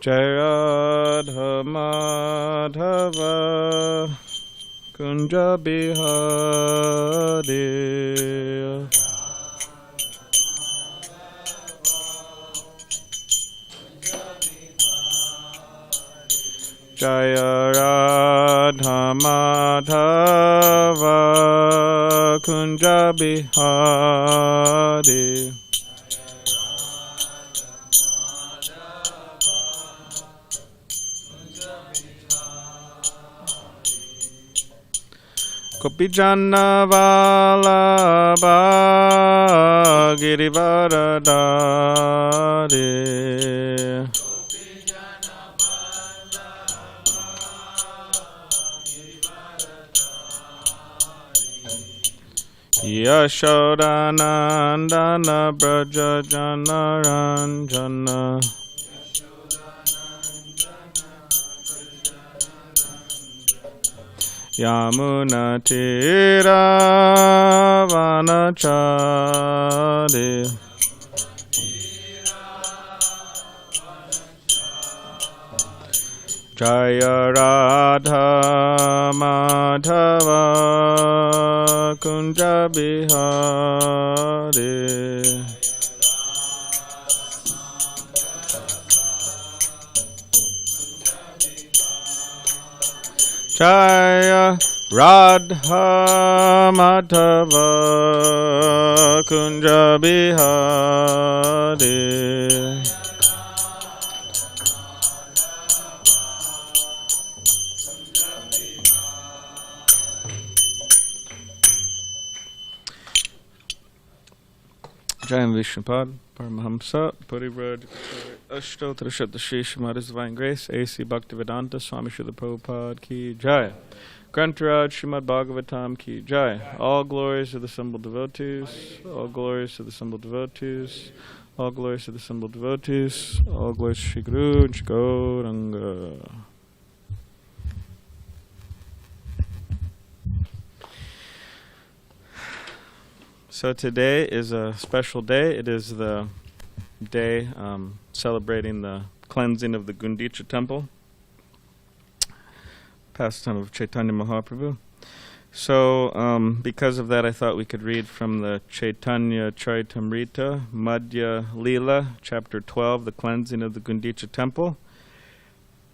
Jaya Radha Madhava Kunja Bihari Jaya Radha Madhava Kunja Bihari Kopijana Vallabha Girivaradari Yashodanandana Braja Jana Ranjana Yamuna Tira Vanachari Jaya Radha Madhava Kunja Bihari Jaya Radha Madhava Kunja Bihari Jayam Vishnupad Paramahamsa Parivraj Ashtotra Shatashi Shrimad Divine Grace A.C. Bhaktivedanta Swami Srila Prabhupada Ki Jai Grantaraj Srimad Bhagavatam Ki Jai. All glories to the assembled devotees, all glories to the assembled devotees, all glories to the assembled devotees, all glories to Shri Guru and Shri Gauranga. So today is a special day. It is the day celebrating the cleansing of the Gundica temple, pastime of Chaitanya Mahaprabhu. So because of that, I thought we could read from the Chaitanya Charitamrita, Madhya Leela, chapter 12, the cleansing of the Gundica temple.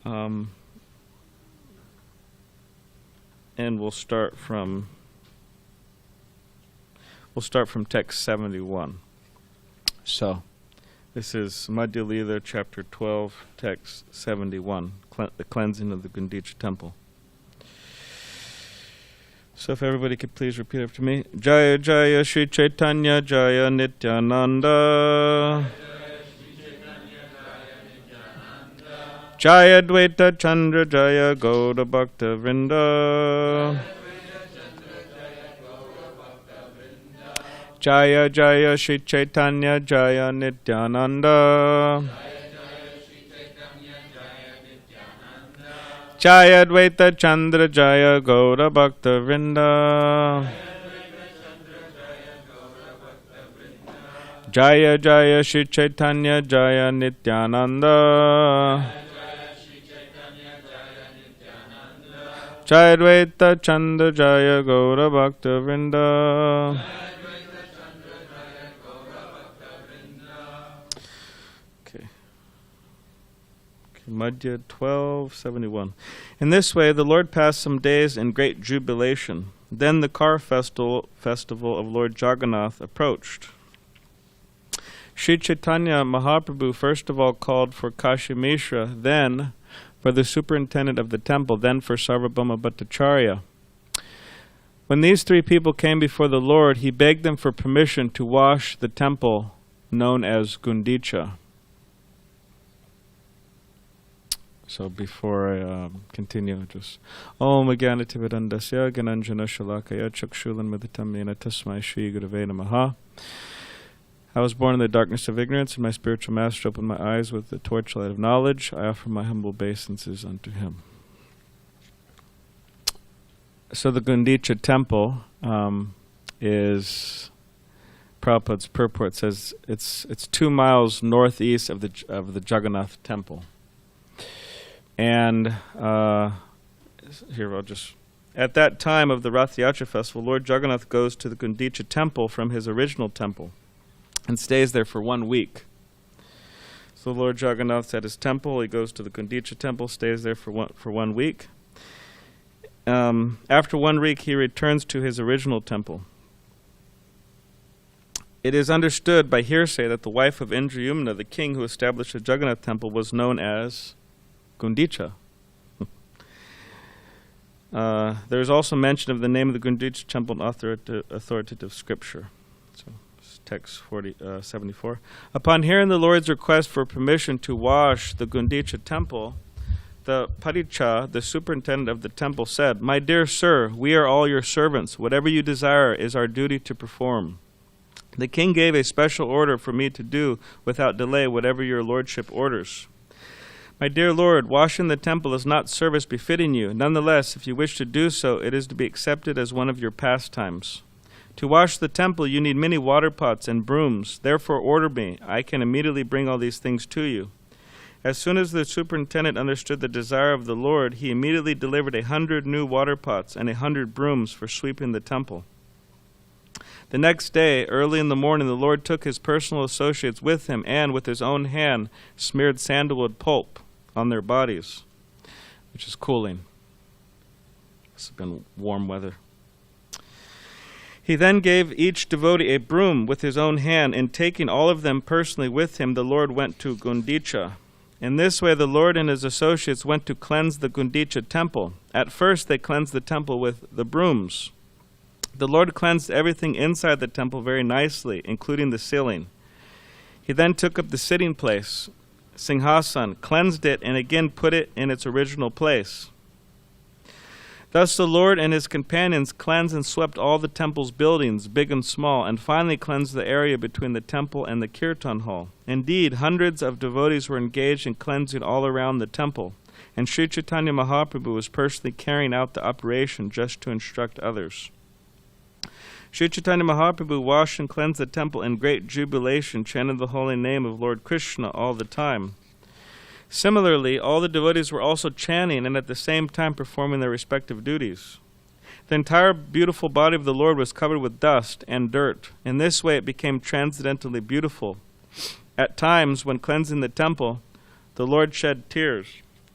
And we'll start from text 71. So this is Madhya Leela, chapter 12, text 71, the cleansing of the Gundica temple. So if everybody could please repeat after me. Jaya Jaya Shri Chaitanya Jaya Nityananda Jaya Dvaita Chandra Jaya Gauda Bhakta Vrinda Jaya Jaya Shri Chaitanya Jaya Nityananda Jaya Dvaita Chandra Jaya Gaura Bhakta Vrinda Jaya Jaya Shri Chaitanya Jaya Nityananda Jaya Dvaita Chandra Jaya Gaura Bhakta Vrinda. Madhya 12:71. In this way, the Lord passed some days in great jubilation. Then the car festival of Lord Jagannath approached. Sri Chaitanya Mahaprabhu first of all called for Kashi Mishra, then for the superintendent of the temple, then for Sarvabhauma Bhattacharya. When these three people came before the Lord, he begged them for permission to wash the temple known as Gundica. So before I continue, just Om Agyanativedandasya Gananjana Shalakaya Chakshulan Maditamena Tasmai Shri Gurave Namaha. I was born in the darkness of ignorance, and my spiritual master opened my eyes with the torchlight of knowledge. I offer my humble obeisances unto him. So the Gundica temple is, Prabhupada's purport says, it's 2 miles northeast of the Jagannath temple. And at that time of the Rath Yatra festival, Lord Jagannath goes to the Gundica temple from his original temple and stays there for 1 week. So Lord Jagannath's at his temple. He goes to the Gundica temple, stays there for 1 week. After 1 week, he returns to his original temple. It is understood by hearsay that the wife of Indrayumna, the king who established the Jagannath temple, was known as Gundica. There is also mention of the name of the Gundica temple in authoritative scripture. So, text 74. Upon hearing the Lord's request for permission to wash the Gundica temple, the Paricha, the superintendent of the temple, said, "My dear sir, we are all your servants. Whatever you desire is our duty to perform. The king gave a special order for me to do without delay whatever your lordship orders. My dear Lord, washing the temple is not service befitting you. Nonetheless, if you wish to do so, it is to be accepted as one of your pastimes. To wash the temple, you need many water pots and brooms. Therefore, order me. I can immediately bring all these things to you." As soon as the superintendent understood the desire of the Lord, he immediately delivered 100 new water pots and 100 brooms for sweeping the temple. The next day, early in the morning, the Lord took his personal associates with him and, with his own hand, smeared sandalwood pulp on their bodies, which is cooling. This has been warm weather. He then gave each devotee a broom with his own hand, and taking all of them personally with him, the Lord went to Gundica. In this way, the Lord and his associates went to cleanse the Gundica temple. At first, they cleansed the temple with the brooms. The Lord cleansed everything inside the temple very nicely, including the ceiling. He then took up the sitting place, Singhasan, cleansed it, and again put it in its original place. Thus the Lord and his companions cleansed and swept all the temple's buildings, big and small, and finally cleansed the area between the temple and the kirtan hall. Indeed, hundreds of devotees were engaged in cleansing all around the temple, and Sri Chaitanya Mahaprabhu was personally carrying out the operation just to instruct others. Sri Chaitanya Mahaprabhu washed and cleansed the temple in great jubilation, chanting the holy name of Lord Krishna all the time. Similarly, all the devotees were also chanting and at the same time performing their respective duties. The entire beautiful body of the Lord was covered with dust and dirt. In this way it became transcendently beautiful. At times, when cleansing the temple, the Lord shed tears,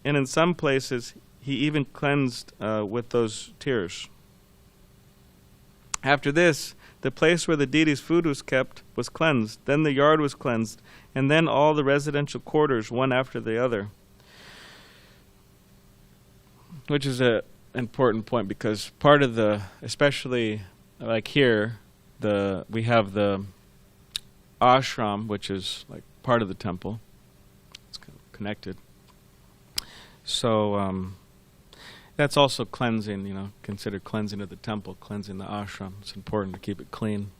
and in some places he even cleansed with those tears. After this, the place where the deity's food was kept was cleansed, then the yard was cleansed, and then all the residential quarters, one after the other. Which is an important point, because part of the, especially like here, we have the ashram, which is like part of the temple. It's kind of connected. So that's also cleansing, considered cleansing of the temple, cleansing the ashram. It's important to keep it clean.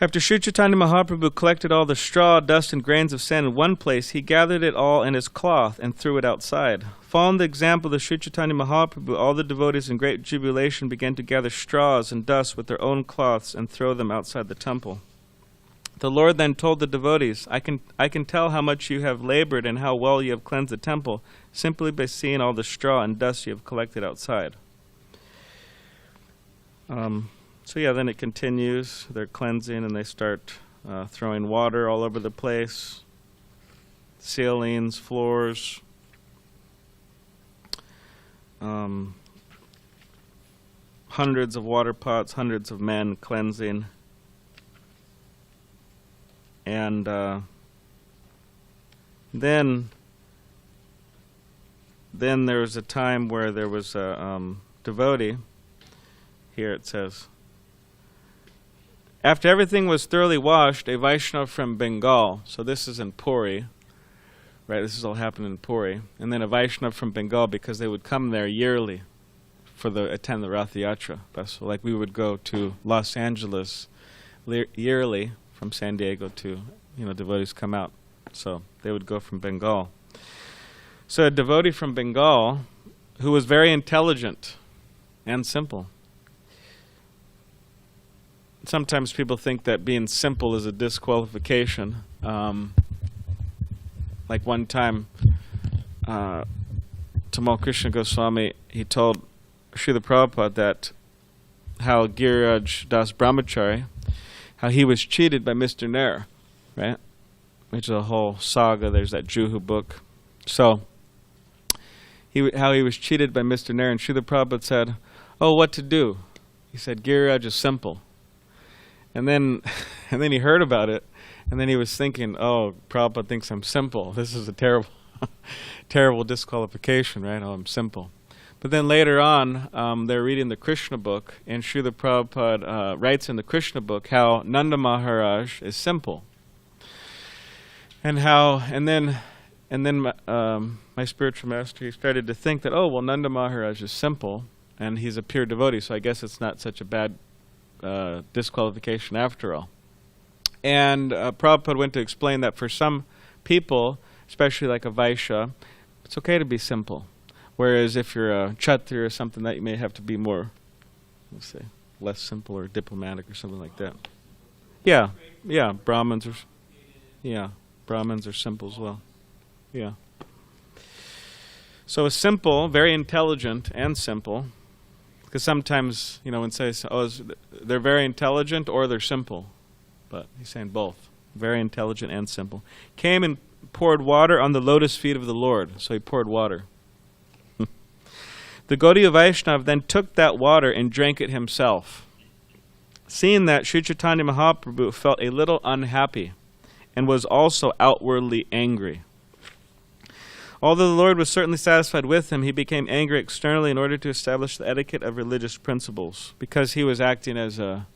After Sri Chaitanya Mahaprabhu collected all the straw, dust, and grains of sand in one place, he gathered it all in his cloth and threw it outside. Following the example of Sri Chaitanya Mahaprabhu, all the devotees in great jubilation began to gather straws and dust with their own cloths and throw them outside the temple. The Lord then told the devotees, I can tell how much you have labored and how well you have cleansed the temple simply by seeing all the straw and dust you have collected outside. Then it continues. They're cleansing and they start throwing water all over the place, ceilings, floors. Hundreds of water pots, hundreds of men cleansing. And then there was a time where there was a devotee. Here it says, after everything was thoroughly washed, a Vaishnava from Bengal, so this is in Puri, right, this is all happening in Puri, and then a Vaishnava from Bengal, because they would come there yearly for attend the Rath Yatra. So like we would go to Los Angeles yearly from San Diego to, devotees come out. So they would go from Bengal. So a devotee from Bengal who was very intelligent and simple. Sometimes people think that being simple is a disqualification. Like one time, Tamal Krishna Goswami, he told Srila Prabhupada that how Giriraj Das Brahmachari, how he was cheated by Mr. Nair, right? Which is a whole saga. There's that Juhu book. So, how he was cheated by Mr. Nair, and Srila Prabhupada said, "Oh, what to do?" He said, "Giriraj is simple." And then he heard about it, and then he was thinking, "Oh, Prabhupada thinks I'm simple. This is a terrible, terrible disqualification, right? Oh, I'm simple." But then later on, they're reading the Krishna book, and Srila Prabhupada writes in the Krishna book how Nanda Maharaj is simple, and then my spiritual master, he started to think that, oh, well, Nanda Maharaj is simple, and he's a pure devotee, so I guess it's not such a bad disqualification after all. And Prabhupada went to explain that for some people, especially like a Vaishya, it's okay to be simple. Whereas if you're a Kshatriya or something, that you may have to be more, let's say, less simple or diplomatic or something like that. Yeah, Brahmins are simple as well. Yeah. So a simple, very intelligent and simple, because sometimes, when say, they're very intelligent or they're simple, but he's saying both, very intelligent and simple, came and poured water on the lotus feet of the Lord. So he poured water. The Gaudiya Vaishnava then took that water and drank it himself. Seeing that, Sri Chaitanya Mahaprabhu felt a little unhappy and was also outwardly angry. Although the Lord was certainly satisfied with him, he became angry externally in order to establish the etiquette of religious principles, because he was acting as a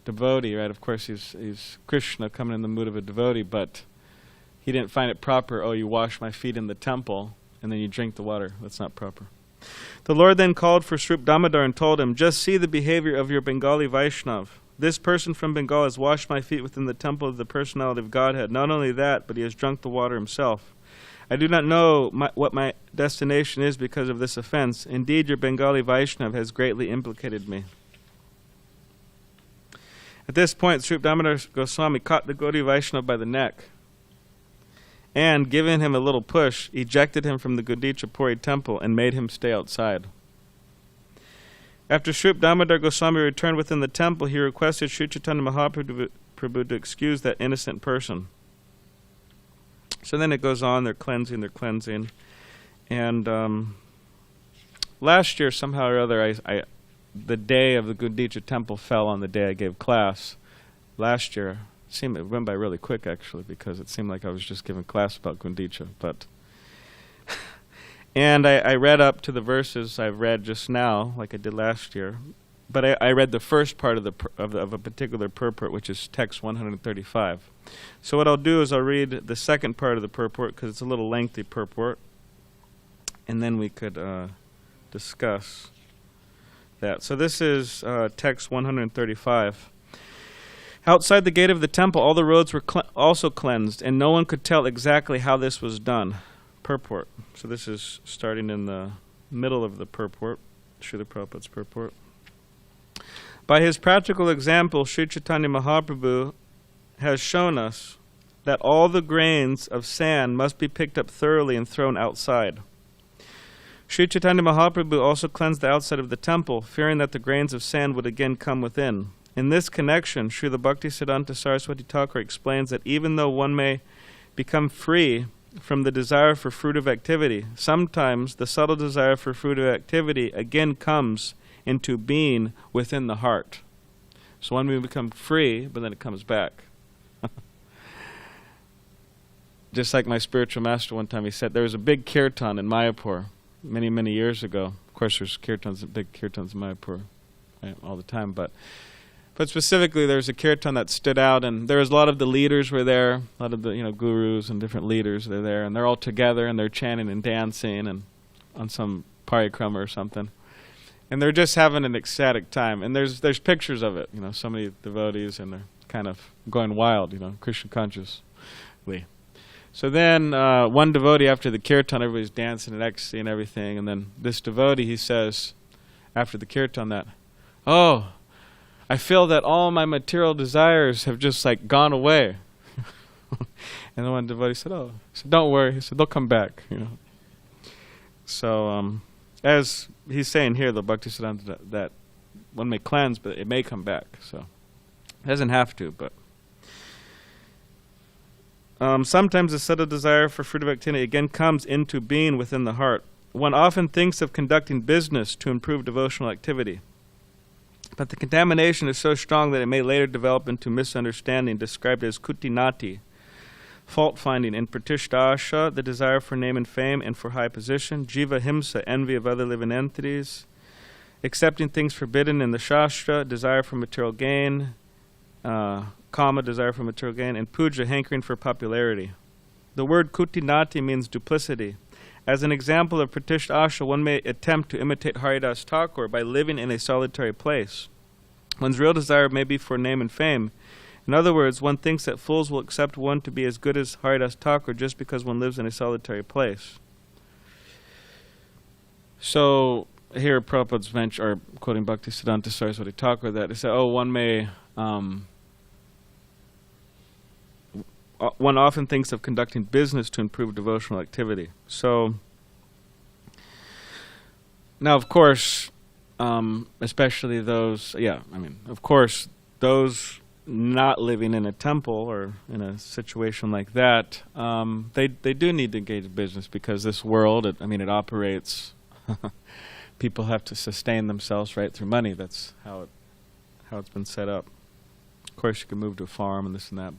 devotee, right? Of course, he's Krishna coming in the mood of a devotee, but he didn't find it proper, oh, you wash my feet in the temple and then you drink the water. That's not proper. The Lord then called for Srup Damodar and told him, "Just see the behavior of your Bengali Vaishnav. This person from Bengal has washed my feet within the temple of the personality of Godhead. Not only that, but he has drunk the water himself. I do not know what my destination is because of this offense. Indeed, your Bengali Vaishnav has greatly implicated me." At this point, Srup Damodar Goswami caught the Gaudiya Vaishnava by the neck and, giving him a little push, ejected him from the Gundica Puri temple and made him stay outside. After Srup Damodar Goswami returned within the temple, he requested Sri Chaitanya Mahaprabhu to excuse that innocent person. So then it goes on, they're cleansing. And last year, somehow or other, the day of the Gundica temple fell on the day I gave class. Last year, it went by really quick, actually, because it seemed like I was just giving class about Gundica. And I read up to the verses I've read just now, like I did last year. But I read the first part of a particular purport, which is text 135. So what I'll do is I'll read the second part of the purport, because it's a little lengthy purport, and then we could discuss that. So this is text 135. Outside the gate of the temple, all the roads were also cleansed, and no one could tell exactly how this was done. Purport. So this is starting in the middle of the purport, Srila Prabhupada's purport. By his practical example, Sri Chaitanya Mahaprabhu has shown us that all the grains of sand must be picked up thoroughly and thrown outside. Sri Chaitanya Mahaprabhu also cleansed the outside of the temple, fearing that the grains of sand would again come within. In this connection, Srila Bhaktisiddhanta Saraswati Thakur explains that even though one may become free from the desire for fruitive activity, sometimes the subtle desire for fruitive activity again comes into being within the heart. So when we become free, but then it comes back. Just like my spiritual master one time, he said there was a big kirtan in Mayapur many, many years ago. Of course, there's big kirtans in Mayapur, right, all the time, but specifically there was a kirtan that stood out, and there was a lot of the leaders were there, a lot of the gurus and different leaders, they're there, and they're all together and they're chanting and dancing and on some parikrama or something. And they're just having an ecstatic time. And there's pictures of it, so many devotees, and they're kind of going wild, Krishna consciously. So then one devotee, after the kirtan, everybody's dancing and ecstasy and everything, and then this devotee, he says, after the kirtan, that, "Oh, I feel that all my material desires have just gone away." And the one devotee said, "Oh," he said, "Don't worry." He said, "They'll come back, So, as he's saying here, the Bhaktisiddhanta, that one may cleanse, but it may come back. So, it doesn't have to, but. Sometimes a subtle desire for fruitive activity again comes into being within the heart. One often thinks of conducting business to improve devotional activity. But the contamination is so strong that it may later develop into misunderstanding, described as kutinati, fault-finding, and pratishtha, the desire for name and fame and for high position, jiva himsa, envy of other living entities, accepting things forbidden in the shastra, desire for material gain, kama, desire for material gain, and puja, hankering for popularity. The word kutinati means duplicity. As an example of pratishtha, one may attempt to imitate Haridas Thakur by living in a solitary place. One's real desire may be for name and fame. In other words, one thinks that fools will accept one to be as good as Haridas Thakur just because one lives in a solitary place. So here Prabhupada's mention, or quoting Bhaktisiddhanta Saraswati Thakur, that he said, one may, one often thinks of conducting business to improve devotional activity. So, now of course, especially those, of course, those not living in a temple or in a situation like that, they do need to engage in business, because this world, it operates, people have to sustain themselves right through money. That's how it's been set up. Of course, you can move to a farm and this and that,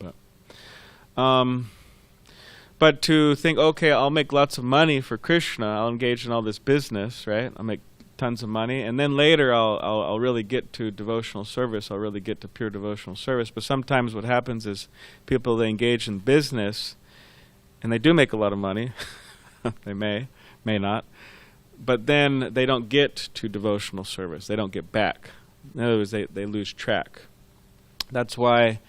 but to think, okay, I'll make lots of money for Krishna, I'll engage in all this business, right? I'll make tons of money, and then later I'll really get to devotional service, I'll really get to pure devotional service. But sometimes what happens is people, they engage in business, and they do make a lot of money, they may not, but then they don't get to devotional service, they don't get back. In other words, they lose track. That's why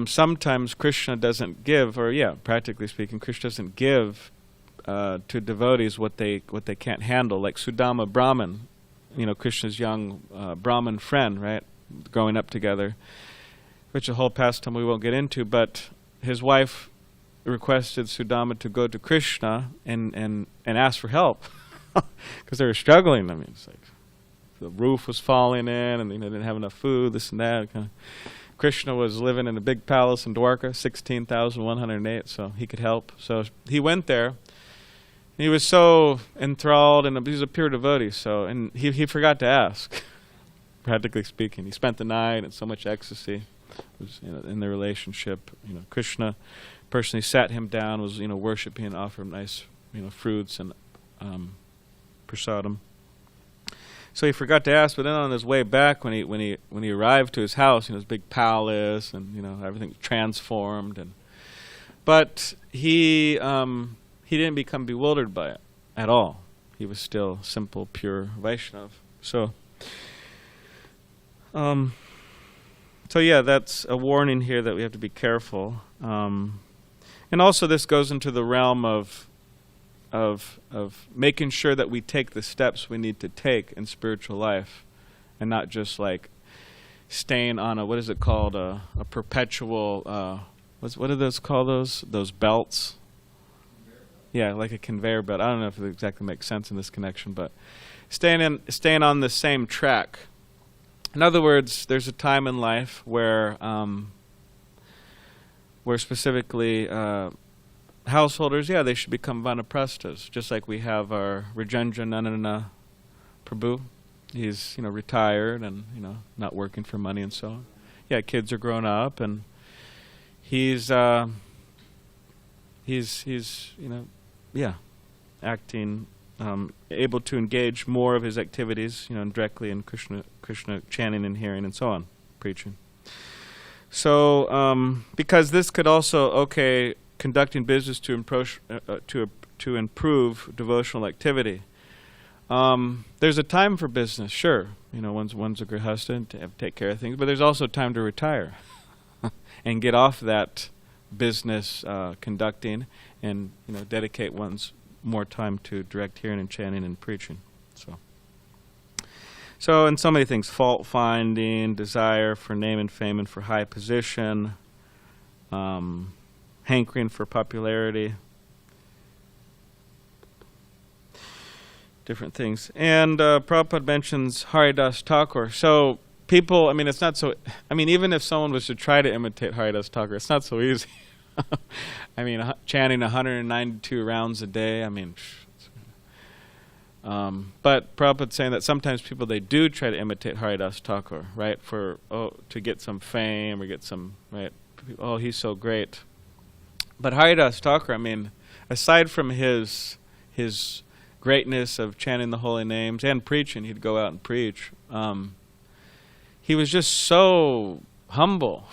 sometimes Krishna doesn't give, or practically speaking, Krishna doesn't give to devotees what they can't handle. Like Sudama Brahman, Krishna's young Brahman friend, right, growing up together, which a whole pastime we won't get into. But his wife requested Sudama to go to Krishna and ask for help because they were struggling. It's like the roof was falling in, and they didn't have enough food, this and that. Krishna was living in a big palace in Dwarka, 16,108, so he could help. So he went there. He was so enthralled, and he was a pure devotee. And he forgot to ask, practically speaking. He spent the night in so much ecstasy, was in their relationship. Krishna personally sat him down, was worshiping, and offered him nice fruits and prasadam. So he forgot to ask, but then on his way back, when he arrived to his house, his big palace, and everything transformed, but he didn't become bewildered by it at all. He was still simple, pure Vaishnav. So that's a warning here that we have to be careful. And also, this goes into the realm of making sure that we take the steps we need to take in spiritual life, and not just like staying on a, what is it called, a perpetual, what do those call those belts? Yeah, like a conveyor belt. I don't know if it exactly makes sense in this connection, but staying on the same track. In other words, there's a time in life where specifically householders, they should become vanaprasthas, just like we have our Rajendra Nandana Prabhu. He's retired and not working for money and so on. Kids are grown up, and he's acting, able to engage more of his activities, directly in Krishna chanting and hearing and so on, preaching. So, because this could also, conducting business to improve devotional activity. There's a time for business, sure. One's a grihastha to take care of things, but there's also time to retire and get off that business conducting, and dedicate one's more time to direct hearing and chanting and preaching. So in so many things, fault finding, desire for name and fame and for high position, hankering for popularity. different things. And Prabhupada mentions Haridas Thakur. So people, I mean, it's not so, I mean, even if someone was to try to imitate Haridas Thakur, it's not so easy. I mean, chanting 192 rounds a day, I mean, but Prabhupada's saying that sometimes people, they do try to imitate Haridas Thakur, right, for, to get some fame or get some, right, oh, he's so great. But Haridas Thakur, I mean, aside from his greatness of chanting the holy names and preaching, he'd go out and preach, he was just so humble,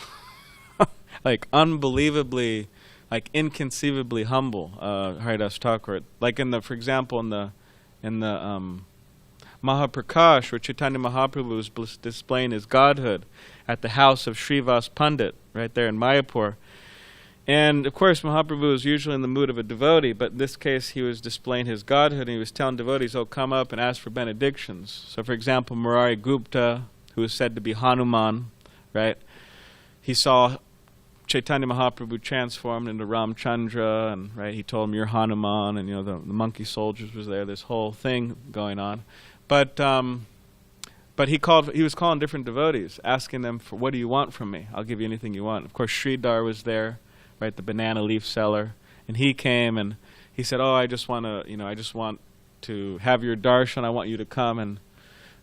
like unbelievably, like inconceivably humble, Haridas Thakur. Like in the, for example, in the Mahaprakash, where Chaitanya Mahaprabhu was displaying his godhood at the house of Srivas Pandit, right there in Mayapur. And of course, Mahaprabhu was usually in the mood of a devotee, but in this case, he was displaying his godhood, and he was telling devotees, oh, come up and ask for benedictions. So, for example, Murari Gupta, who is said to be Hanuman, right? He saw Chaitanya Mahaprabhu transformed into Ramchandra, and right, he told him, you're Hanuman, and you know, the monkey soldiers was there, this whole thing going on. But he was calling different devotees, asking them, for what do you want from me? I'll give you anything you want. Of course, Sridhar was there, right, the banana leaf seller, and he came and he said, oh, I just want to have your darshan, I want you to come and,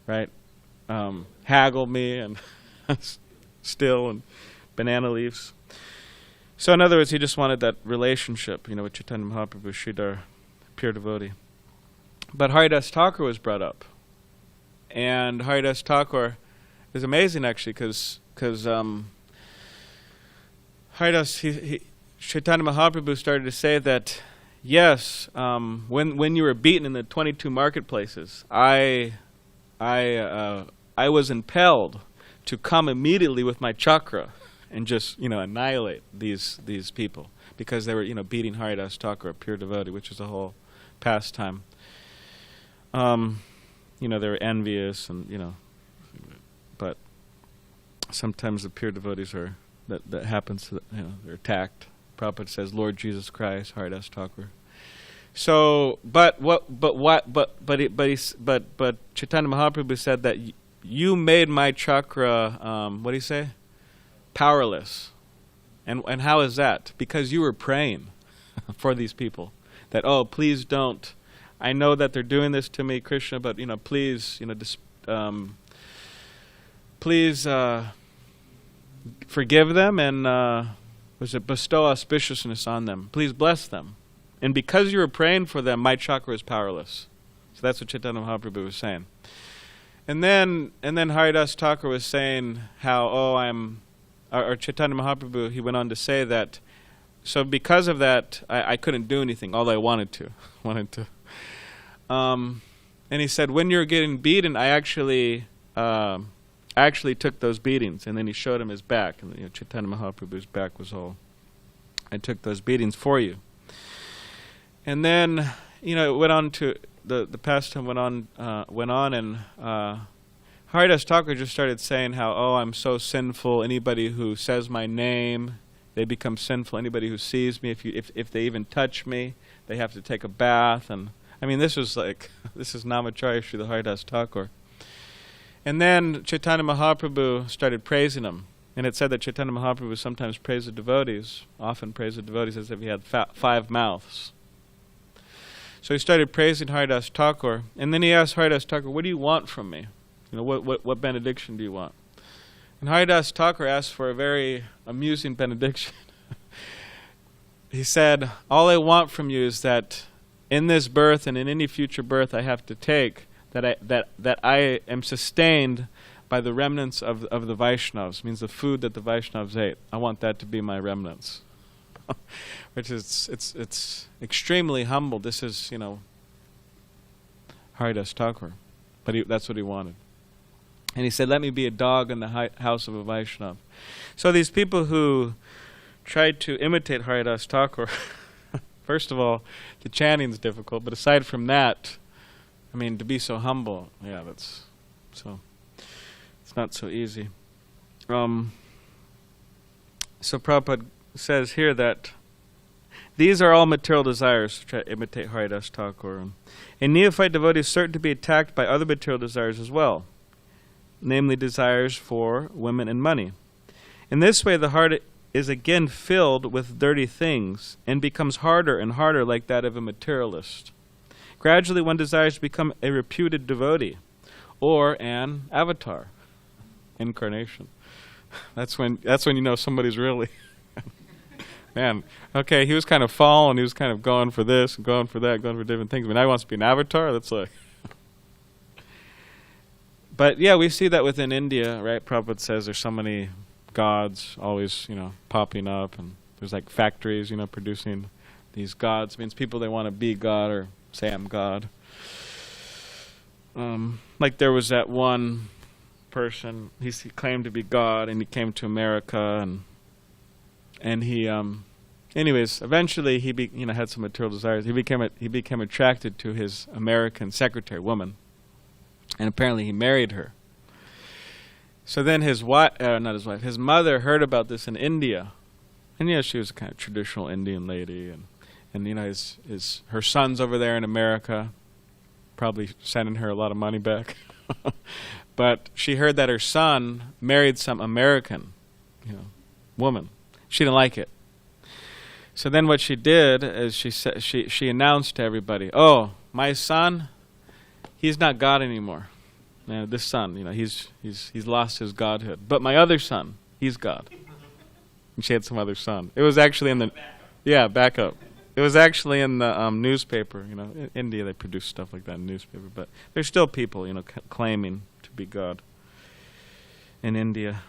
right, haggle me and still and banana leaves. So in other words, he just wanted that relationship, with Chaitanya Mahaprabhu, Sridhar, pure devotee. But Haridas Thakur was brought up. And Haridas Thakur is amazing, actually, because Haridas, Chaitanya Mahaprabhu started to say that, yes, when you were beaten in the 22 marketplaces, I was impelled to come immediately with my chakra and just, annihilate these people, because they were, beating Haridas Thakur, a pure devotee, which is a whole pastime. They were envious, and but sometimes the pure devotees are that happens. They're attacked. Prabhupada says, "Lord Jesus Christ, Haridas Thakur." So, but Chaitanya Mahaprabhu said that you made my chakra. What do you say? Powerless. And how is that? Because you were praying for these people. That, oh, please don't. I know that they're doing this to me, Krishna, but please, please forgive them and bestow auspiciousness on them. Please bless them. And because you were praying for them, my chakra is powerless. So that's what Chaitanya Mahaprabhu was saying. And then Haridas Thakur was saying how, or Chaitanya Mahaprabhu, he went on to say that, so because of that, I couldn't do anything, although I wanted to. And he said, when you were getting beaten, I actually took those beatings. And then he showed him his back. And Chaitanya Mahaprabhu's back was all, I took those beatings for you. And then, it went on to, the pastime went on, and Haridas Thakur just started saying how, I'm so sinful. Anybody who says my name, they become sinful. Anybody who sees me, if they even touch me, they have to take a bath. And I mean, this is Namacharya Srila Haridas Thakur. And then Chaitanya Mahaprabhu started praising him. And it said that Chaitanya Mahaprabhu sometimes praised the devotees, often praised the devotees as if he had 5 mouths. So he started praising Haridas Thakur. And then he asked Haridas Thakur, what do you want from me? What benediction do you want? And Haridas Thakur asked for a very amusing benediction. He said, all I want from you is that in this birth and in any future birth I have to take, that I am sustained by the remnants of the Vaishnavas, means the food that the Vaishnavas ate. I want that to be my remnants. Which is, it's extremely humble. This is, Haridas Thakur. But that's what he wanted. And he said, let me be a dog in the house of a Vaishnava. So these people who tried to imitate Haridas Thakur, first of all, the chanting's difficult, but aside from that, I mean, to be so humble, it's not so easy. So Prabhupada says here that These are all material desires, to try to imitate Haridas Thakur. A neophyte devotee is certain to be attacked by other material desires as well, namely desires for women and money. In this way, the heart is again filled with dirty things and becomes harder and harder like that of a materialist. Gradually, one desires to become a reputed devotee or an avatar, incarnation. That's when you know somebody's really... Man, okay, he was kind of fallen, he was kind of going for this, and going for that, going for different things, but now he wants to be an avatar? That's like... But yeah, we see that within India, right? Prabhupada says there's so many gods always, popping up, and there's like factories, producing these gods. It means people, they want to be God or say I'm God. Like there was that one person, he claimed to be God, and he came to America, and he, anyways, eventually he had some material desires. He became attracted to his American secretary woman, and apparently he married her. So then his mother heard about this in India, and she was a kind of traditional Indian lady, and her son's over there in America, probably sending her a lot of money back. But she heard that her son married some American, woman. She didn't like it. So then what she did is she announced to everybody, "Oh, my son, he's not God anymore. This son, he's lost his godhood. But my other son, he's God." And she had some other son. It was actually in the backup. It was actually in the newspaper. In India they produce stuff like that in newspaper, but there's still people, claiming to be God in India.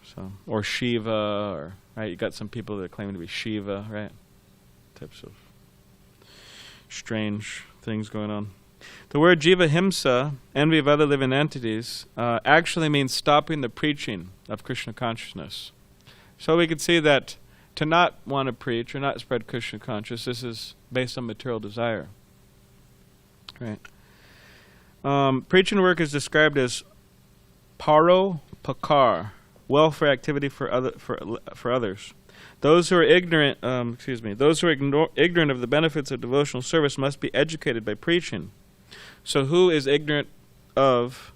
So, or Shiva, or right, you got some people that are claiming to be Shiva, right? Types of strange things going on. The word jiva himsa, envy of other living entities, actually means stopping the preaching of Krishna consciousness. So we could see that to not want to preach or not spread Krishna consciousness, this is based on material desire. Right. Preaching work is described as paropakar, welfare activity for others. Those who are ignorant, ignorant of the benefits of devotional service must be educated by preaching. So who is ignorant of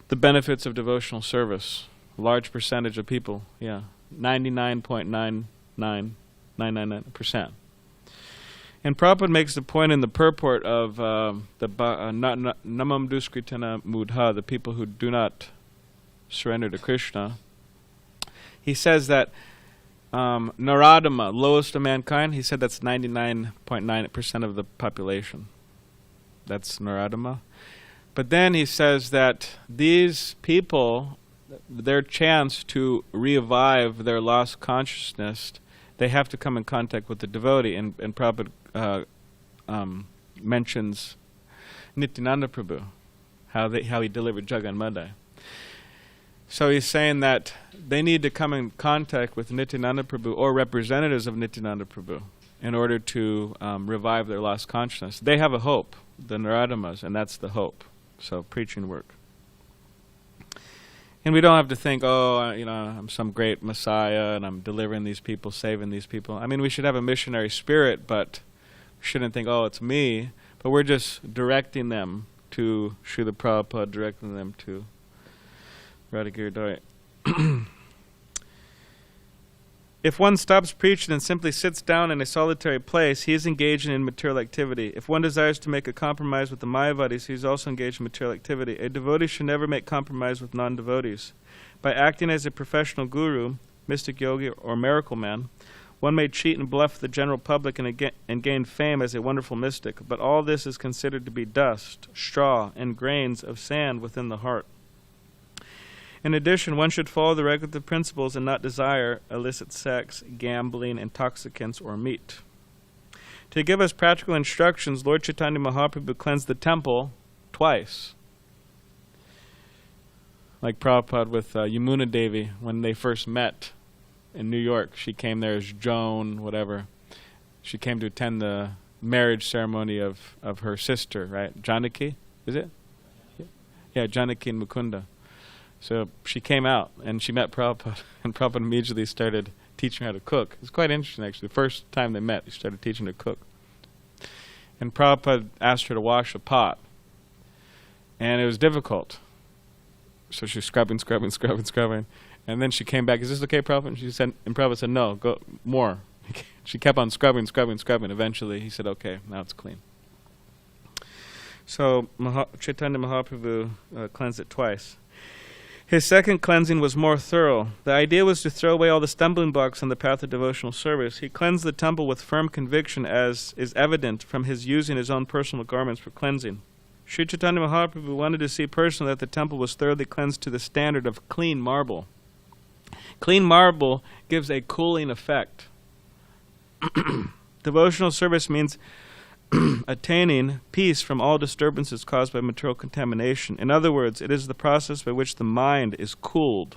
the benefits of devotional service? A large percentage of people, 99.99999%. And Prabhupada makes the point in the purport of the Namam Duskritana Mudha, the people who do not surrender to Krishna. He says that Naradama, lowest of mankind, he said that's 99.9% of the population. That's Naradama. But then he says that these people, their chance to revive their lost consciousness, they have to come in contact with the devotee. And Prabhupada mentions Nityananda Prabhu, how he delivered Jagan Madai. So he's saying that they need to come in contact with Nityananda Prabhu or representatives of Nityananda Prabhu in order to revive their lost consciousness. They have a hope, the Naradamas, and that's the hope. So preaching work. And we don't have to think, I'm some great Messiah and I'm delivering these people, saving these people. I mean, we should have a missionary spirit, but we shouldn't think, it's me. But we're just directing them to Srila Prabhupada, directing them to Radhagiri. If one stops preaching and simply sits down in a solitary place, he is engaging in material activity. If one desires to make a compromise with the Mayavadis, he is also engaged in material activity. A devotee should never make compromise with non-devotees. By acting as a professional guru, mystic yogi, or miracle man, one may cheat and bluff the general public and gain fame as a wonderful mystic, but all this is considered to be dust, straw, and grains of sand within the heart. In addition, one should follow the regulative principles and not desire illicit sex, gambling, intoxicants, or meat. To give us practical instructions, Lord Chaitanya Mahaprabhu cleansed the temple twice. Like Prabhupada with Yamuna Devi, when they first met in New York. She came there as Joan, whatever. She came to attend the marriage ceremony of her sister, right? Janaki, is it? Yeah, Janaki and Mukunda. So she came out and she met Prabhupada, and Prabhupada immediately started teaching her how to cook. It's quite interesting, actually. The first time they met, he started teaching her to cook. And Prabhupada asked her to wash a pot. And it was difficult. So she was scrubbing. And then she came back, is this okay, Prabhupada? And Prabhupada said, no, go more. She kept on scrubbing. Eventually, he said, okay, now it's clean. So Chaitanya Mahaprabhu cleansed it twice. His second cleansing was more thorough. The idea was to throw away all the stumbling blocks on the path of devotional service. He cleansed the temple with firm conviction, as is evident from his using his own personal garments for cleansing. Sri Chaitanya Mahaprabhu wanted to see personally that the temple was thoroughly cleansed to the standard of clean marble. Clean marble gives a cooling effect. Devotional service means attaining peace from all disturbances caused by material contamination. In other words, it is the process by which the mind is cooled.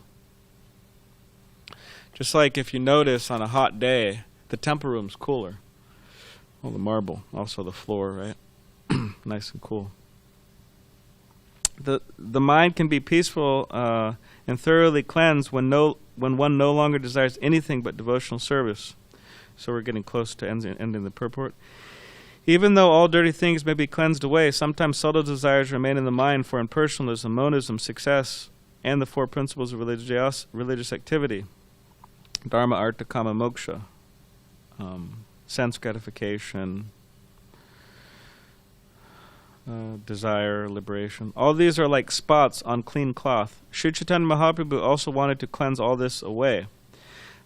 Just like if you notice on a hot day, the temple room's cooler. Well, the marble, also the floor, right? Nice and cool. The mind can be peaceful and thoroughly cleansed when one no longer desires anything but devotional service. So we're getting close to ending the purport. Even though all dirty things may be cleansed away, sometimes subtle desires remain in the mind for impersonalism, monism, success, and the four principles of religious activity. Dharma, artha, kama, moksha. Sense gratification, desire, liberation. All these are like spots on clean cloth. Sri Chaitanya Mahaprabhu also wanted to cleanse all this away.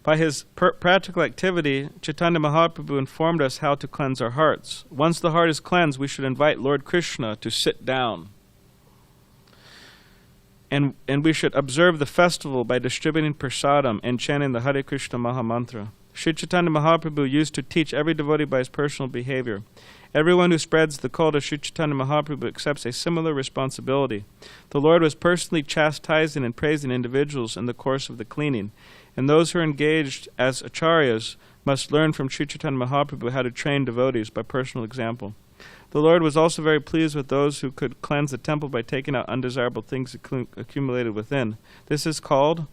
By his practical activity, Chaitanya Mahaprabhu informed us how to cleanse our hearts. Once the heart is cleansed, we should invite Lord Krishna to sit down. And we should observe the festival by distributing prasadam and chanting the Hare Krishna Maha Mantra. Sri Chaitanya Mahaprabhu used to teach every devotee by his personal behavior. Everyone who spreads the cult of Sri Chaitanya Mahaprabhu accepts a similar responsibility. The Lord was personally chastising and praising individuals in the course of the cleaning, and those who are engaged as acharyas must learn from Sri Chaitanya Mahaprabhu how to train devotees by personal example. The Lord was also very pleased with those who could cleanse the temple by taking out undesirable things accumulated within. This is called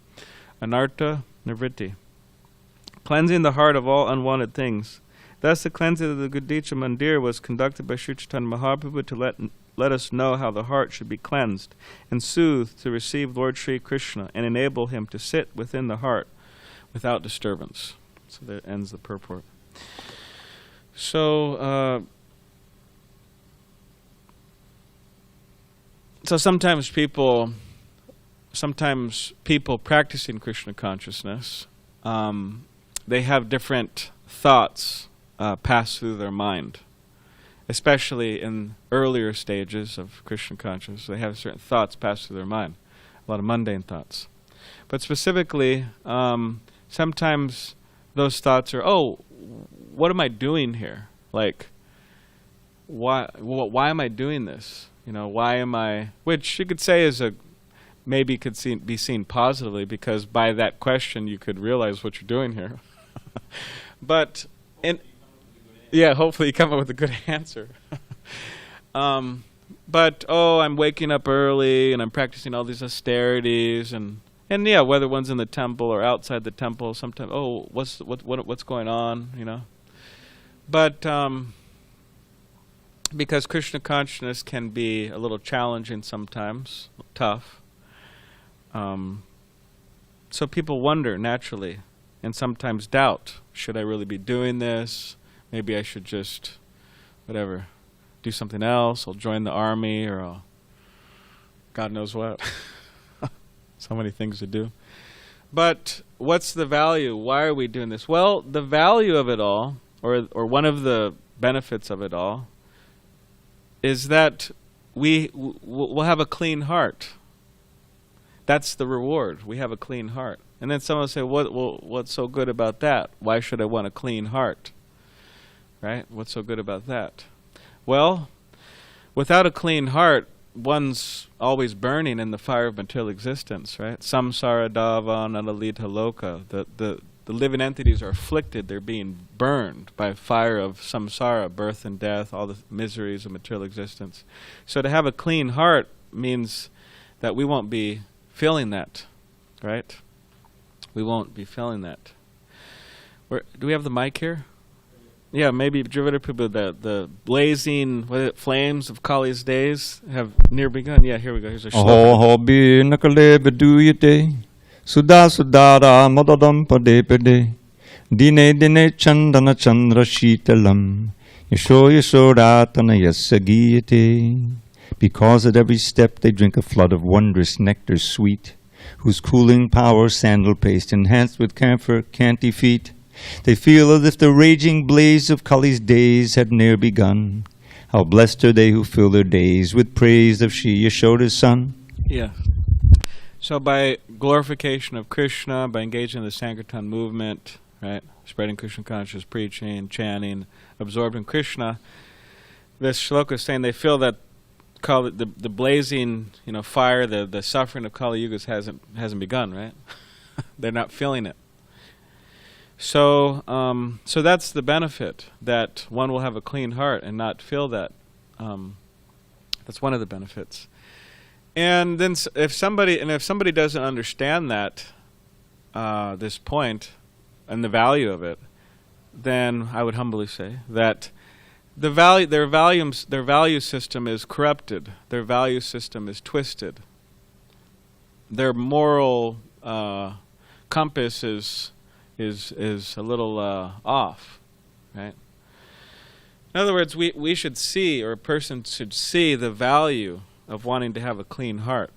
anartha nivritti, cleansing the heart of all unwanted things. Thus the cleansing of the Gundica Mandir was conducted by Sri Chaitanya Mahaprabhu to let us know how the heart should be cleansed and soothed to receive Lord Sri Krishna and enable him to sit within the heart without disturbance. So that ends the purport. So sometimes people practicing Krishna consciousness, they have different thoughts pass through their mind, especially in earlier stages of Krishna consciousness. They have certain thoughts pass through their mind, a lot of mundane thoughts. But specifically, sometimes those thoughts are, oh, what am I doing here? Like, why am I doing this? You know, why am I, which you could say is maybe could be seen positively, because by that question you could realize what you're doing here. But hopefully you come up with a good answer. But I'm waking up early and I'm practicing all these austerities and whether one's in the temple or outside the temple, sometimes what's going on, you know? But because Krishna consciousness can be a little challenging sometimes, tough. So people wonder naturally, and sometimes doubt, should I really be doing this? Maybe I should just, do something else. I'll join the army, or I'll, God knows what. So many things to do. But what's the value? Why are we doing this? Well, the value of it all, or one of the benefits of it all, is that we'll have a clean heart. That's the reward. We have a clean heart. And then someone will say, what's so good about that? Why should I want a clean heart? Right? What's so good about that? Well, without a clean heart, one's always burning in the fire of material existence, right? Samsara dava nalalita loka. The living entities are afflicted. They're being burned by fire of samsara, birth and death, all the miseries of material existence. So to have a clean heart means that we won't be feeling that, right? We won't be feeling that. Do we have the mic here? Yeah, maybe Dravida Prabhu, the blazing flames of Kali's days have near begun. Yeah, here we go. Here's a shloka. Aho bi nakale beduyate Sudha Sudara Madadam Pade Pade Dine Dine Chandana Chandra Shitalam Yasho Yashodatana Yasagiyate. Because at every step they drink a flood of wondrous nectar sweet, whose cooling power sandal paste enhanced with camphor can't defeat. They feel as if the raging blaze of Kali's days had ne'er begun. How blessed are they who fill their days with praise of Shri Yashoda's son. Yeah. So by glorification of Krishna, by engaging in the Sankirtan movement, right, spreading Krishna consciousness, preaching, chanting, absorbed in Krishna, this shloka is saying they feel that the blazing, fire, the suffering of Kali Yugas hasn't begun, right? They're not feeling it. So that's the benefit, that one will have a clean heart and not feel that. That's one of the benefits. And then if somebody doesn't understand that, this point and the value of it, then I would humbly say that their value system is corrupted. Their value system is twisted. Their moral compass is a little off, right? In other words, we should see, or a person should see, the value of wanting to have a clean heart.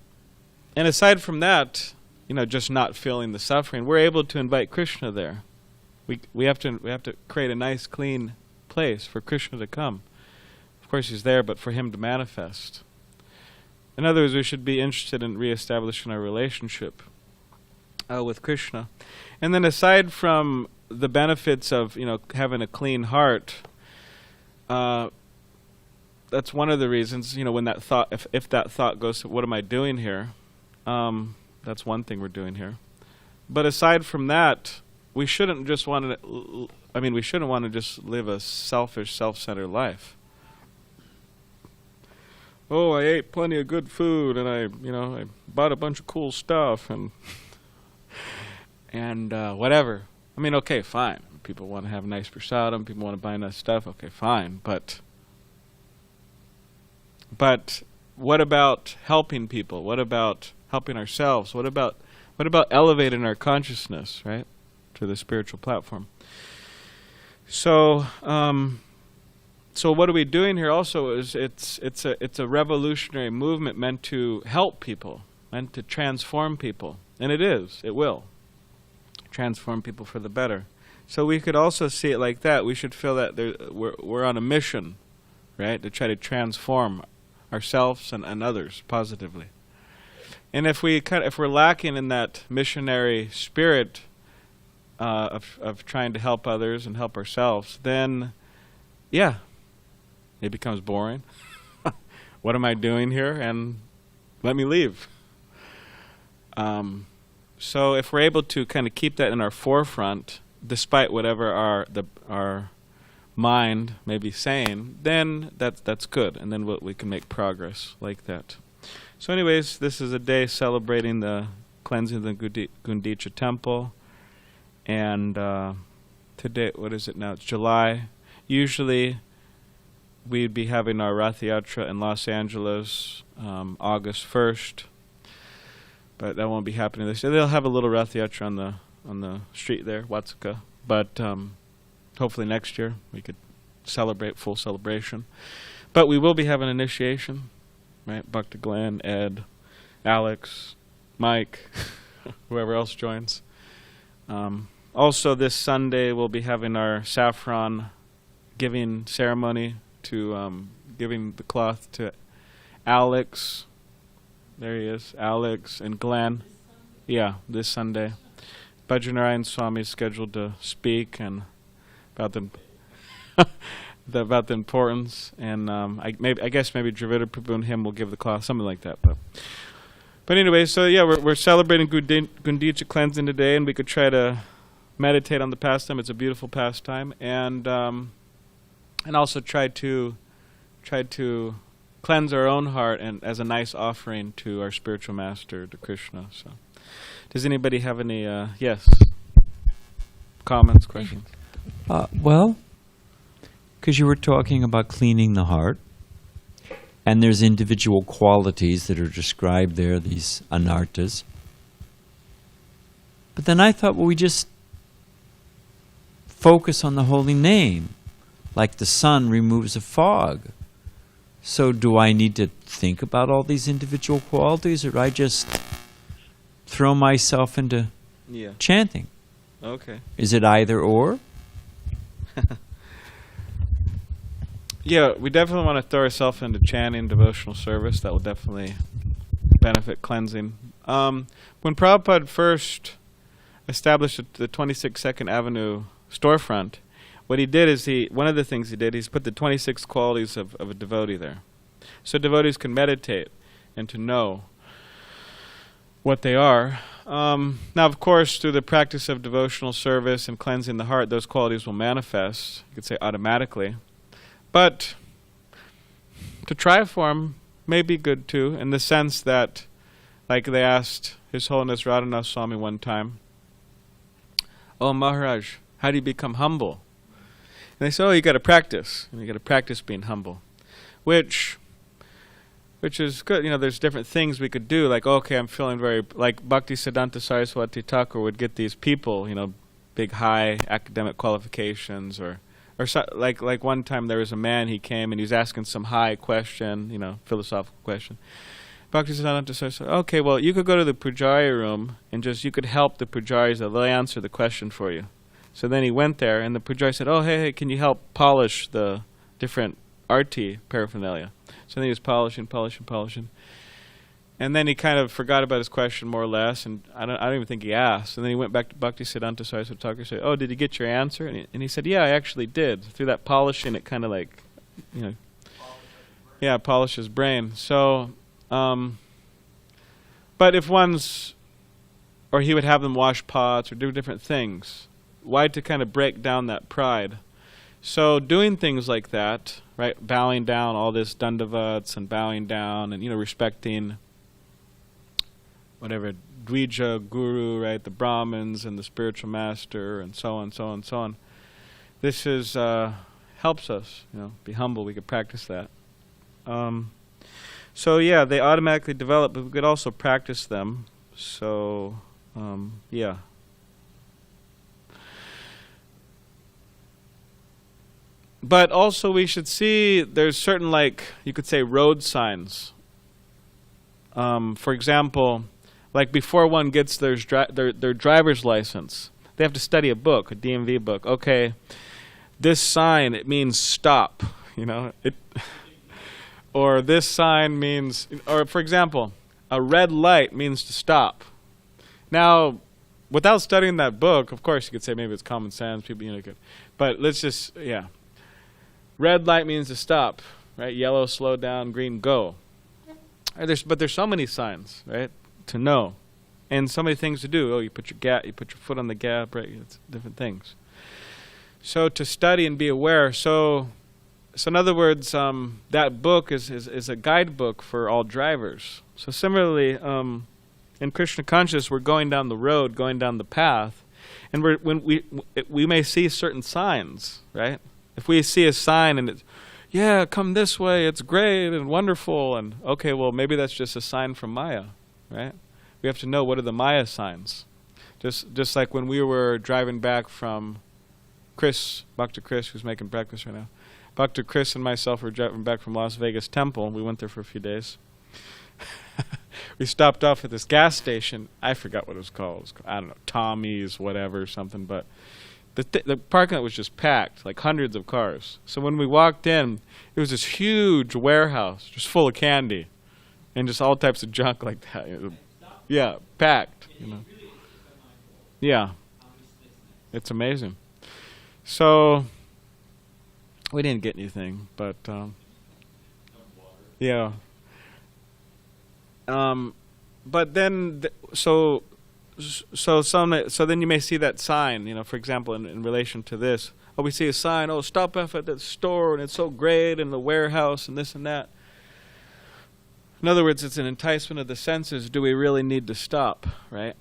And aside from that, just not feeling the suffering, we're able to invite Krishna there. We have to create a nice, clean place for Krishna to come. Of course, he's there, but for him to manifest. In other words, we should be interested in reestablishing our relationship with Krishna. And then aside from the benefits of having a clean heart, that's one of the reasons, when that thought, if that thought goes, what am I doing here? That's one thing we're doing here. But aside from that, we shouldn't just want to just live a selfish, self-centered life. Oh, I ate plenty of good food, and I bought a bunch of cool stuff, and whatever. Okay, fine. People want to have nice prasadam, people want to buy nice stuff, okay, fine. But what about helping people? What about helping ourselves? What about elevating our consciousness, right, to the spiritual platform? So what are we doing here also is it's a revolutionary movement meant to help people, meant to transform people. And it will transform people for the better. So we could also see it like that. We should feel that we're on a mission, right, to try to transform ourselves and others positively. And if we're lacking in that missionary spirit of trying to help others and help ourselves, then it becomes boring. What am I doing here? And let me leave. So if we're able to kind of keep that in our forefront, despite whatever our mind may be saying, then that's good, and then we can make progress like that. So anyways, this is a day celebrating the cleansing of the Gundica temple, and today, what is it now? It's July. Usually we'd be having our Rath Yatra in Los Angeles August 1st, but that won't be happening this year. They'll have a little Rath Yatra on the street there, Watsuka, but hopefully next year we could celebrate full celebration. But we will be having initiation, right? Bhakta Glenn, Ed, Alex, Mike, whoever else joins. Also this Sunday we'll be having our saffron giving ceremony to giving the cloth to Alex. There he is, Alex and Glenn. Yeah, this Sunday. Bhajanarayan Swami is scheduled to speak and about the importance, and I guess maybe Dravida Prabhu and him will give the cloth, something like that. But anyway, so yeah, we're celebrating Gundica cleansing today, and we could try to meditate on the pastime. It's a beautiful pastime, and also try to cleanse our own heart and as a nice offering to our spiritual master, to Krishna. So, does anybody have any? Yes. comments, questions? Well, because you were talking about cleaning the heart, and there's individual qualities that are described there, these anartas. But then I thought, well, we just focus on the holy name, like the sun removes a fog. So do I need to think about all these individual qualities, or do I just throw myself into chanting? Okay. Is it either or? Yeah, we definitely want to throw ourselves into chanting, devotional service. That will definitely benefit cleansing. When Prabhupada first established the 26 Second Avenue storefront, what he did is one of the things he did, he's put the 26 qualities of a devotee there. So devotees can meditate and to know what they are. Now, of course, through the practice of devotional service and cleansing the heart, those qualities will manifest, you could say automatically. But to try for them may be good too, in the sense that, like they asked His Holiness Radhanath Swami one time, "Oh Maharaj, how do you become humble?" And they said, "Oh, you got to practice. You got to practice being humble," which is good. There's different things we could do. Like, okay, I'm feeling very like Bhakti Siddhanta Saraswati Thakur would get these people, big high academic qualifications, or so, like one time there was a man, he came and he was asking some high question, philosophical question. Bhakti Siddhanta said, okay, well, you could go to the pujari room and you could help the pujaris, they'll answer the question for you. So then he went there, and the pujari said, oh, hey, can you help polish the different arti paraphernalia? So then he was polishing. And then he kind of forgot about his question more or less, and I don't even think he asked. And then he went back to Bhakti Siddhanta Saraswati Thakur and said, oh, did you get your answer? And he said, yeah, I actually did. Through that polishing, it kind of polish his brain. So, but if or he would have them wash pots or do different things. Why? To kind of break down that pride. So doing things like that, right, bowing down, all this dandavats and bowing down and, respecting whatever, Dvija, Guru, right, the Brahmins and the spiritual master and so on. This is helps us, be humble. We could practice that. So yeah, they automatically develop, but we could also practice them. So, yeah. But also we should see there's certain, you could say, road signs. For example, like before one gets their driver's license, they have to study a book, a DMV book. Okay, this sign, it means stop, or this sign means, or for example, a red light means to stop. Now, without studying that book, of course you could say maybe it's common sense, people, could, but let's just, yeah. Red light means to stop, right? Yellow, slow down, green, go. But there's so many signs, right, to know, and so many things to do. Oh, you put your foot on the gap, right? It's different things. So to study and be aware. So in other words, that book is a guidebook for all drivers. So similarly, in Krishna consciousness, we're going down the road, going down the path, and we may see certain signs, right? If we see a sign and it's, yeah, come this way, it's great and wonderful, and okay, well, maybe that's just a sign from Maya, right? We have to know what are the Maya signs. Just like when we were driving back from Bhakta Chris, who's making breakfast right now. Bhakta Chris and myself were driving back from Las Vegas Temple. We went there for a few days. We stopped off at this gas station. I forgot what it was called. It was, I don't know, Tommy's, whatever, something, but the parking lot was just packed, like hundreds of cars. So when we walked in, it was this huge warehouse, just full of candy, and just all types of junk like that. Yeah, packed. Yeah, it's amazing. So we didn't get anything, but yeah. But then, so then you may see that sign, for example, in relation to this. Oh, we see a sign, oh, stop off at that store, and it's so great, and the warehouse, and this and that. In other words, it's an enticement of the senses. Do we really need to stop, right?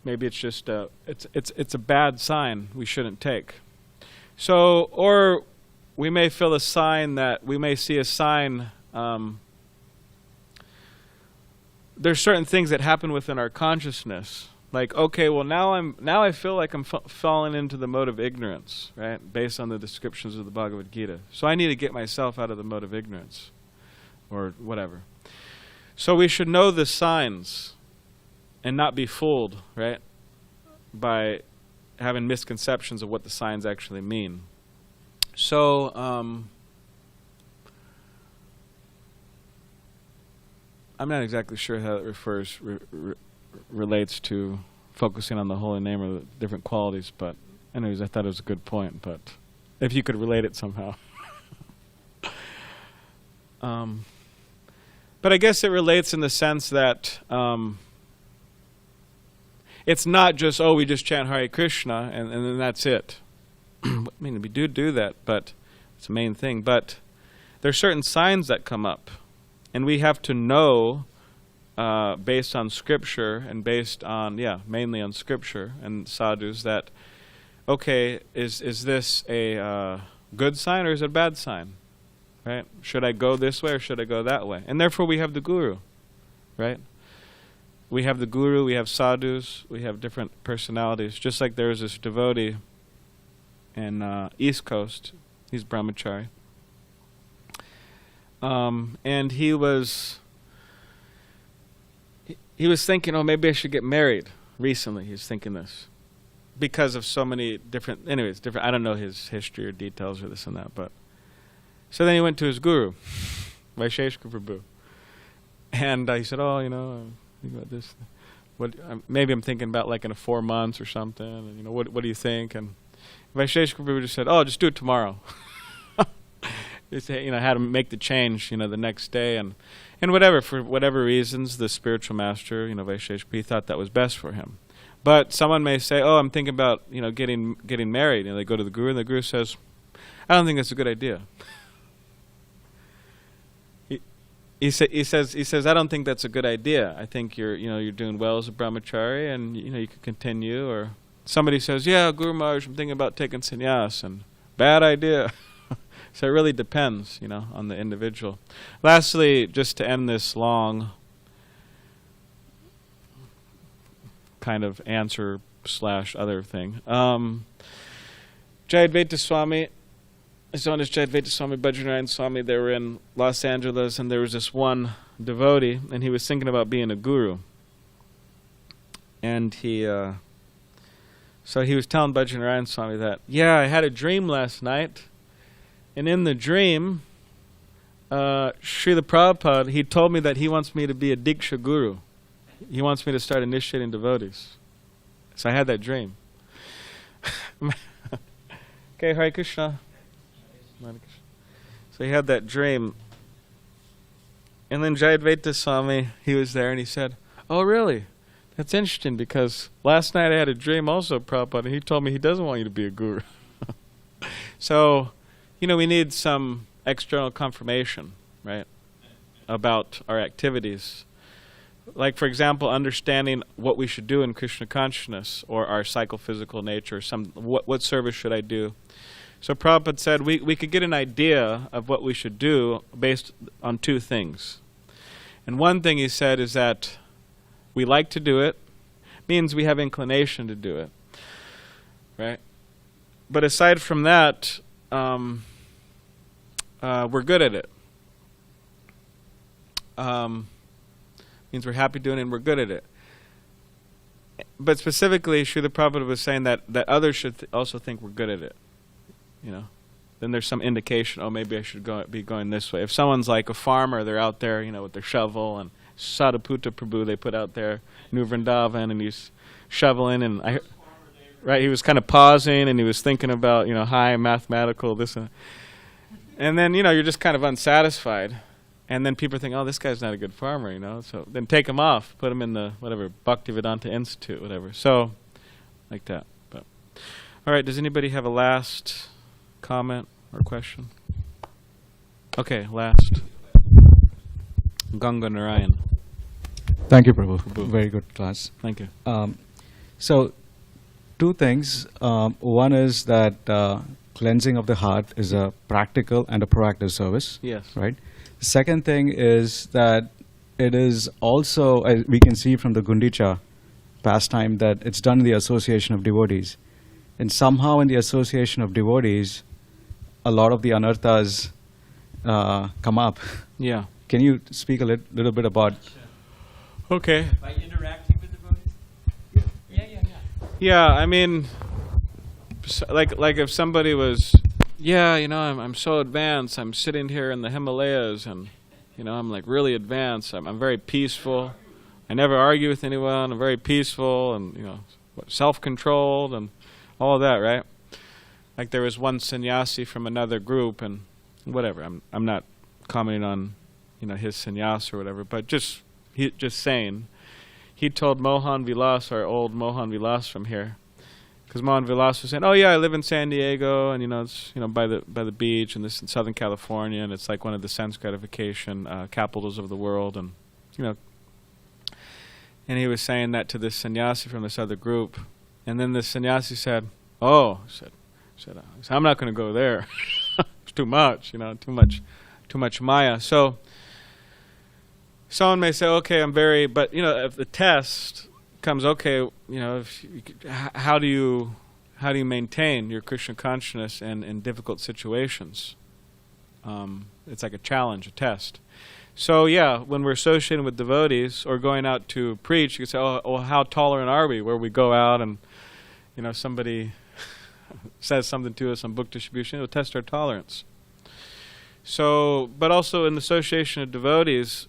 Maybe it's just it's a bad sign we shouldn't take. So, or we may feel a sign that we may see a sign. There's certain things that happen within our consciousness. Like, okay, well now I feel like I'm falling into the mode of ignorance, right? Based on the descriptions of the Bhagavad Gita. So I need to get myself out of the mode of ignorance, or whatever. So we should know the signs, and not be fooled, right? By having misconceptions of what the signs actually mean. So, I'm not exactly sure how it relates to focusing on the holy name or the different qualities, but anyways, I thought it was a good point, but if you could relate it somehow. But I guess it relates in the sense that it's not just, we just chant Hare Krishna and then that's it. I mean, we do that, but it's the main thing. But there are certain signs that come up, and we have to know, based on Scripture and based on, mainly on Scripture and sadhus, that, okay, is this a good sign or is it a bad sign? Right? Should I go this way or should I go that way? And therefore we have the guru, right? We have the guru, we have sadhus, we have different personalities. Just like there was this devotee in East Coast, he's brahmachari. And he was thinking, maybe I should get married recently. He was thinking this. Because of so many different, I don't know his history or details or this and that, but. So then he went to his guru, Vaisheshika Prabhu. And he said, think about this. Maybe I'm thinking about like in 4 months or something. And, what do you think? And Vaisheshika Prabhu just said, just do it tomorrow. Just, had him make the change, the next day. And for whatever reasons, the spiritual master, Vaisheshika, he thought that was best for him. But someone may say, I'm thinking about, getting married. They go to the guru, and the guru says, I don't think that's a good idea. He says, I don't think that's a good idea. I think you're doing well as a brahmachari, and you could continue. Or somebody says, Guru Maharaj, I'm thinking about taking sannyas, and bad idea. So it really depends, on the individual. Lastly, just to end this long kind of answer / other thing, Jayadvaita Swami. His own is Jayadvaita Swami, Bajranarayan Swami. They were in Los Angeles, and there was this one devotee, and he was thinking about being a guru. And so he was telling Bajranarayan Swami that, I had a dream last night, and in the dream, Srila Prabhupada, he told me that he wants me to be a Diksha Guru. He wants me to start initiating devotees. So I had that dream. Okay, Hare Krishna. So he had that dream. And then Jayadvaita Swami, he was there and he said, oh really? That's interesting because last night I had a dream also, Prabhupada, and he told me he doesn't want you to be a guru. So, we need some external confirmation, right, about our activities. Like, for example, understanding what we should do in Krishna consciousness or our psychophysical nature, what service should I do. So Prabhupada said we could get an idea of what we should do based on 2 things. And one thing he said is that we like to do it, means we have inclination to do it, right? But aside from that, we're good at it. Means we're happy doing it and we're good at it. But specifically, Srila Prabhupada was saying that others should also think we're good at it. Then there's some indication, maybe I should be going this way. If someone's like a farmer, they're out there, with their shovel, and Sadhuputta Prabhu they put out there, New Vrindavan, and he's shoveling, and he was kind of pausing, and he was thinking about, high mathematical, this and then, you're just kind of unsatisfied. And then people think, this guy's not a good farmer, So then take him off, put him in the, Bhaktivedanta Institute, whatever. So, like that. But all right, does anybody have a last comment or question? Okay, last. Ganga Narayan. Thank you, Prabhu. Very good class. Thank you. So, two things. One is that cleansing of the heart is a practical and a proactive service. Yes. Right. The second thing is that it is also, as we can see from the Gundica pastime, that it's done in the association of devotees. And somehow in the association of devotees, a lot of the anarthas come up. Yeah. Can you speak a little bit about? Okay. By interacting with devotees? Yeah. Yeah, I mean, like if somebody was, I'm so advanced. I'm sitting here in the Himalayas, and I'm like really advanced. I'm very peaceful. I never argue with anyone. I'm very peaceful, and self-controlled, and all of that, right? Like there was one sannyasi from another group, and whatever. I'm not commenting on, his sannyas or whatever, but just saying. He told Mohan Vilas, our old Mohan Vilas from here, because Mohan Vilas was saying, "Oh yeah, I live in San Diego, and it's by the beach, and this in Southern California, and it's like one of the sense gratification capitals of the world, and And he was saying that to this sannyasi from this other group, and then the sannyasi said, "Oh," said I'm not going to go there. It's too much, too much Maya. So someone may say, "Okay, but if the test comes, okay, how do you maintain your Krishna consciousness in difficult situations?" It's like a challenge, a test. So yeah, when we're associating with devotees or going out to preach, you can say, "Oh, well, how tolerant are we?" Where we go out and somebody says something to us on book distribution, it'll test our tolerance. So, but also in the association of devotees,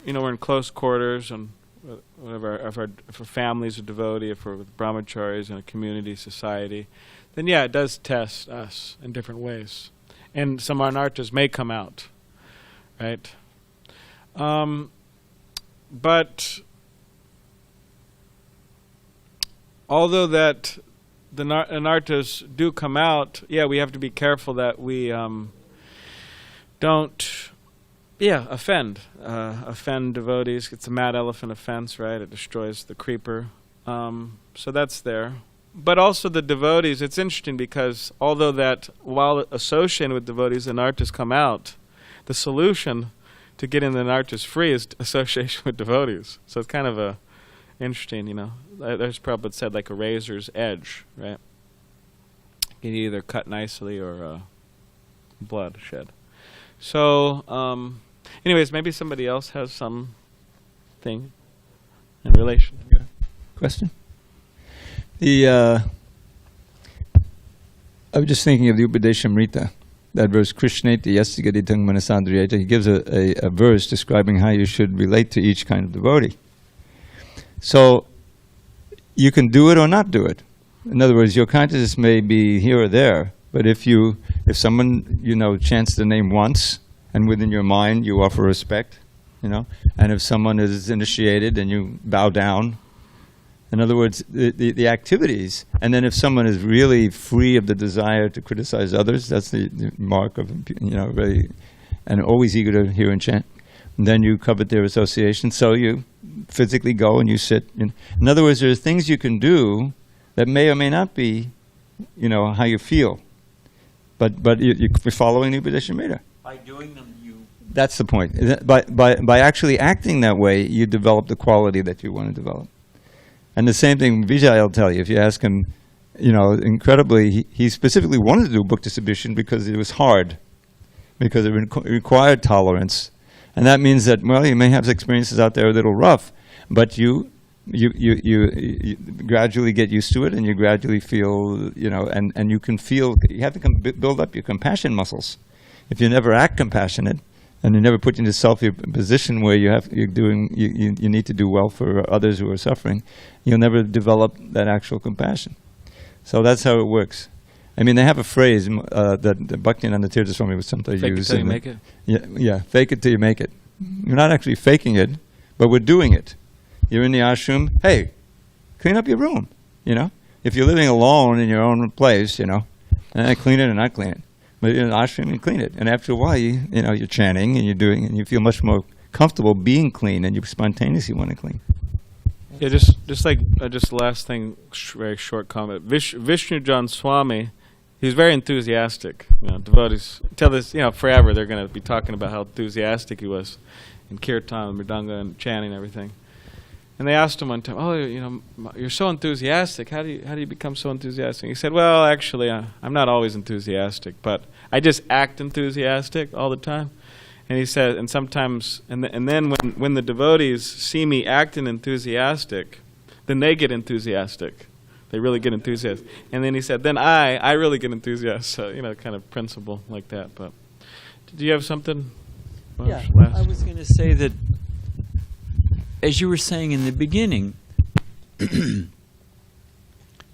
we're in close quarters, and whatever, if our family's a devotee, if we're with brahmacharis in a community, society, then yeah, it does test us in different ways. And some anarthas may come out, right? But although that the anarthas do come out, yeah, we have to be careful that we don't, offend devotees. It's a mad elephant offense, right? It destroys the creeper. So that's there. But also the devotees, it's interesting because although that while associating with devotees, the anarthas come out, the solution to getting the anarthas free is association with devotees. So it's kind of interesting, There's Prabhupada said like a razor's edge, right? You can either cut nicely or blood shed. So, anyways, maybe somebody else has something in relation. Question? I was just thinking of the Upadeshamrita, that verse, Krishneti yastigaditang manasandriyata. He gives a verse describing how you should relate to each kind of devotee. So, you can do it or not do it. In other words, your consciousness may be here or there, but if someone, chants the name once, and within your mind you offer respect, and if someone is initiated and you bow down, in other words, the activities, and then if someone is really free of the desire to criticize others, that's the mark of, really, and always eager to hear and chant, and then you covet their association, so you physically go and you sit. In other words, there's things you can do that may or may not be, how you feel, but you're following the Upadeshamrita. By doing them, That's the point. By actually acting that way, you develop the quality that you want to develop. And the same thing Vijay will tell you. If you ask him, incredibly, he specifically wanted to do book distribution because it was hard, because it required tolerance. And that means that, well, you may have experiences out there a little rough, but you gradually get used to it, and you gradually feel, and you can feel, you have to build up your compassion muscles. If you never act compassionate, and you never put yourself in a position where you need to do well for others who are suffering, you'll never develop that actual compassion. So that's how it works. I mean, they have a phrase that Bhaktivinoda Tirtha Swami was sometimes Fake use. Fake it till you make it. Yeah, fake it till you make it. You're not actually faking it, but we're doing it. You're in the ashram, hey, clean up your room, If you're living alone in your own place, clean it or not clean it. But in an ashram, you clean it. And after a while, you're chanting and you're doing, and you feel much more comfortable being clean, and you spontaneously want to clean. Yeah, just like just last thing, very short comment. Vishnu Jan Swami, he's very enthusiastic. You know, devotees tell this, you know, forever they're going to be talking about how enthusiastic he was in kirtan, and mridanga, and chanting and everything. And they asked him one time, "Oh, you know, you're so enthusiastic. How do you become so enthusiastic?" He said, "Well, actually, I'm not always enthusiastic, but I just act enthusiastic all the time." And he said, and sometimes, and then when the devotees see me acting enthusiastic, then they get enthusiastic. They really get enthusiastic. And then he said, then I really get enthusiastic. So, you know, kind of principle like that. But do you have something? Yeah, Last? I was going to say that, as you were saying in the beginning,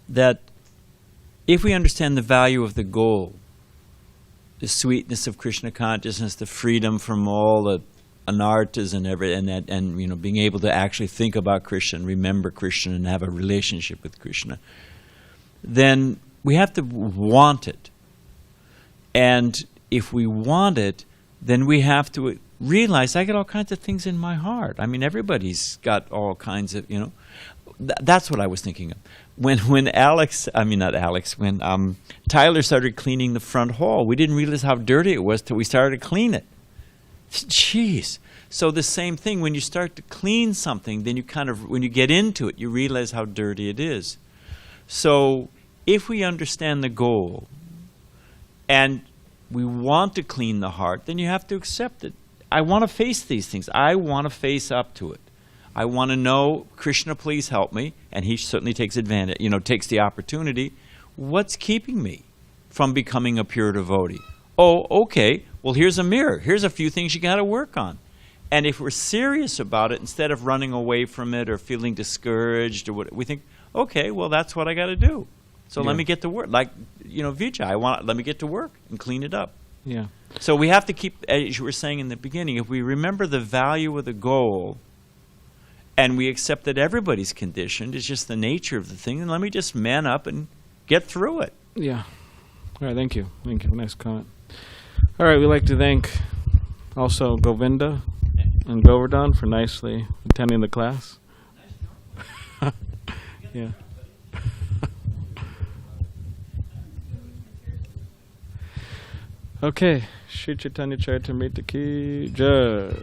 that if we understand the value of the goal, the sweetness of Krishna consciousness, the freedom from all the anarthas and you know, being able to actually think about Krishna and remember Krishna and have a relationship with Krishna, then we have to want it. And if we want it, then we have to realize I got all kinds of things in my heart. I mean, everybody's got all kinds of, you know. That's what I was thinking of. When Tyler started cleaning the front hall, we didn't realize how dirty it was till we started to clean it. Jeez. So the same thing, when you start to clean something, then you kind of, when you get into it, you realize how dirty it is. So if we understand the goal and we want to clean the heart, then you have to accept it. I want to face these things. I want to face up to it. I want to know, Krishna, please help me, and he certainly takes advantage, you know, takes the opportunity. What's keeping me from becoming a pure devotee? Oh, okay, well, here's a mirror. Here's a few things you got to work on. And if we're serious about it, instead of running away from it or feeling discouraged or what, we think, okay, well, that's what I got to do. So let me get to work. Like, you know, Vijay, let me get to work and clean it up. Yeah. So we have to keep, as you were saying in the beginning, if we remember the value of the goal, and we accept that everybody's conditioned, it's just the nature of the thing, and let me just man up and get through it. Yeah. All right, thank you. Thank you. Nice comment. All right, we'd like to thank also Govinda and Govardhan for nicely attending the class. Yeah. Okay. Shri Chaitanya Charitamrita ki jai.